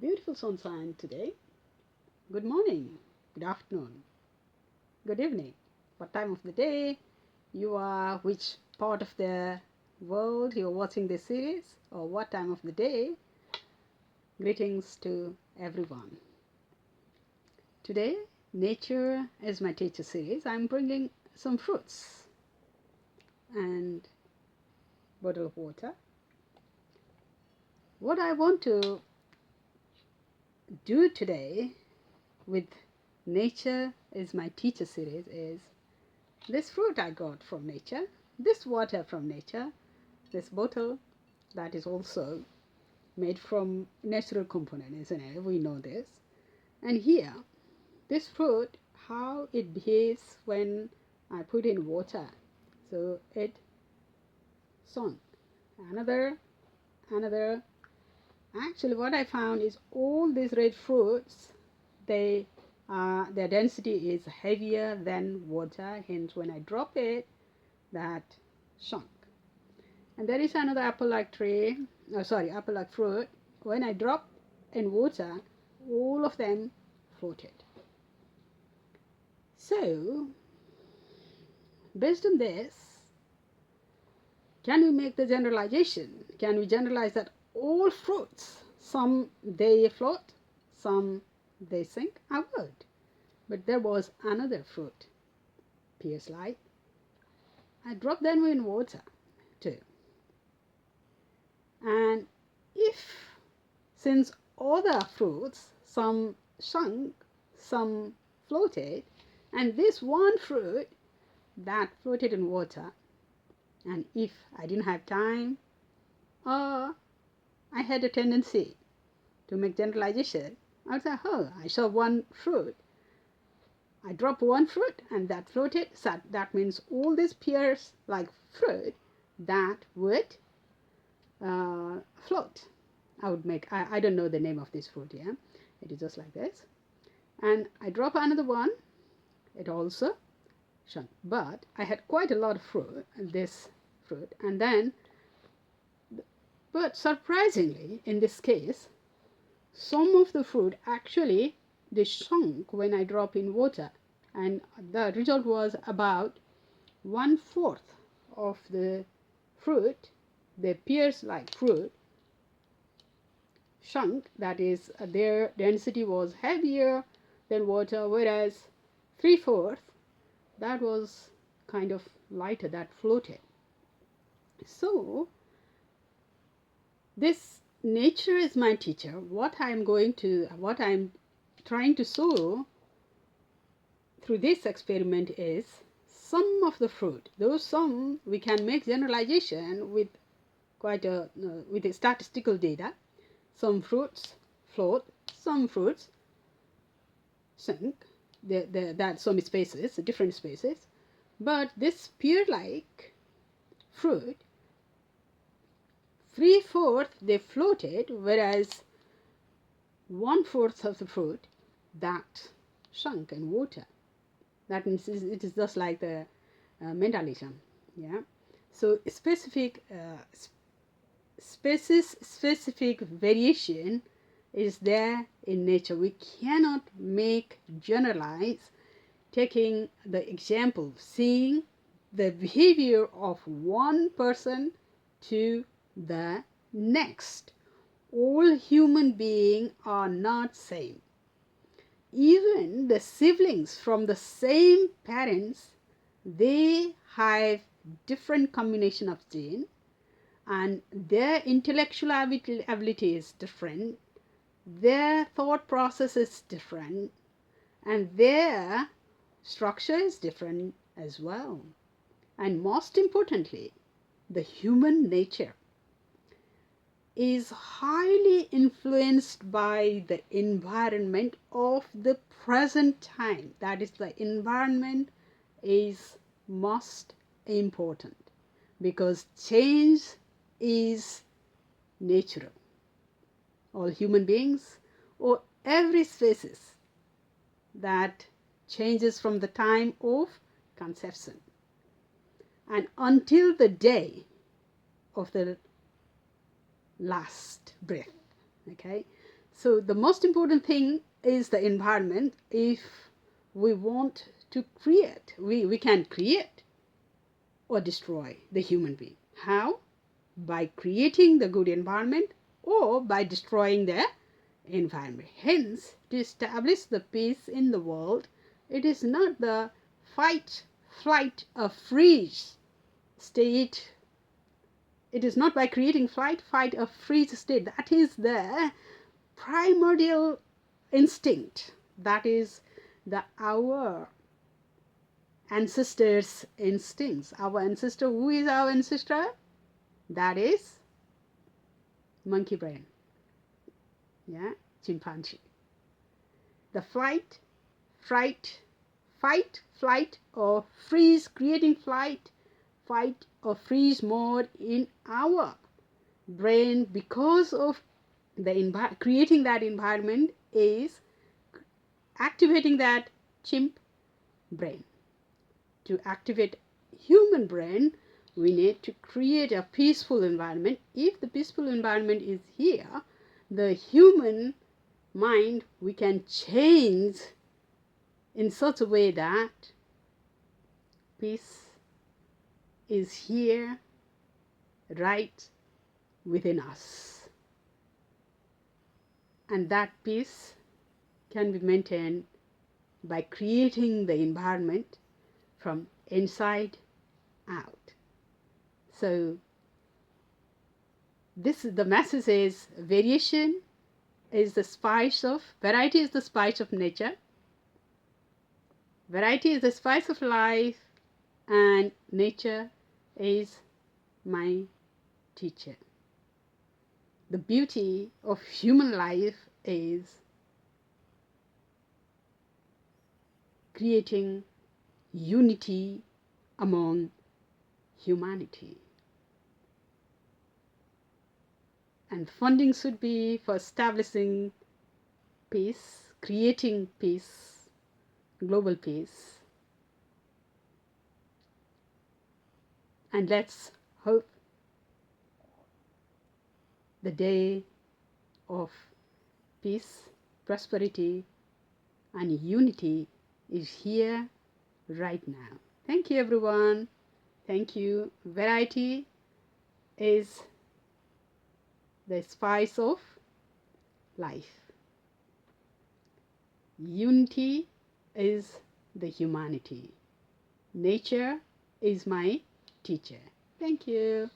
Beautiful sunshine today. Good morning, good afternoon, good evening. What time of the day you are, which part of the world you're watching this series, or what time of the day. Greetings to everyone. Today, Nature is my teacher series. I'm bringing some fruits and bottle of water. What I want to do today with Nature is my teacher series is this fruit I got from nature, this water from nature, this bottle that is also made from natural component, isn't it? We know this. And here, this fruit, how it behaves when I put in water. So it sunk. Another. Actually, what I found is all these red fruits, their density is heavier than water. Hence, when I drop it, that shrunk. And there is another apple-like apple-like fruit. When I drop in water, all of them floated. So, based on this, can we make the generalization? Can we generalize that all fruits, some they float, some they sink? I would. But there was another fruit, pears-like. I dropped them in water too. And since other fruits, some sunk, some floated, and this one fruit that floated in water, and if I didn't have time, or I had a tendency to make generalization, I would say, oh, I saw one fruit. I dropped one fruit and that floated, so that means all these pears-like fruit that would float. I don't know the name of this fruit, yeah? It is just like this. And I drop another one, it also shrunk. But I had quite a lot of fruit, this fruit, and then, but surprisingly, in this case, some of the fruit actually, they shrunk when I drop in water. And the result was about 1/4 of the fruit, the pears-like fruit, shrunk. That is, their density was heavier than water, whereas 3/4, that was kind of lighter, that floated. So, this nature is my teacher. What I'm trying to show through this experiment is some of the fruit. Those some we can make generalization with with a statistical data. Some fruits float, some fruits sink. That some spaces, different spaces. But this pear-like fruit, 3/4 they floated, whereas 1/4 of the fruit that sunk in water. That means it is just like the mentalism, yeah. So specific specific variation is there in nature. We cannot make generalize, taking the example, seeing the behavior of one person to the next. All human beings are not same. Even the siblings from the same parents, they have different combination of gene, and their intellectual ability is different, their thought process is different, and their structure is different as well. And most importantly, the human nature is highly influenced by the environment of the present time. That is, the environment is most important, because change is natural. All human beings, or every species, that changes from the time of conception and until the day of the last breath. Okay, So the most important thing is the environment. If we want to create, we can create or destroy the human being. How? By creating the good environment or by destroying the environment. Hence, to establish the peace in the world, it is not the fight, flight, or freeze state. It is not by creating flight, fight, or freeze state. That is the primordial instinct. That is our ancestors' instincts. Our ancestor, who is our ancestor? That is monkey brain. Yeah, chimpanzee. The flight, fright, fight, flight, or freeze, creating flight, fight, or freeze mode in our brain because of the creating that environment is activating that chimp brain. To activate human brain, we need to create a peaceful environment. If the peaceful environment is here, the human mind we can change in such a way that peace is here right within us, and that peace can be maintained by creating the environment from inside out. So the message is variation is the spice of, variety is the spice of nature, variety is the spice of life, and nature is my teacher. The beauty of human life is creating unity among humanity. And funding should be for establishing peace, creating peace, global peace. And let's hope the day of peace, prosperity, and unity is here right now. Thank you, everyone. Thank you. Variety is the spice of life. Unity is the humanity. Nature is my teacher. Thank you.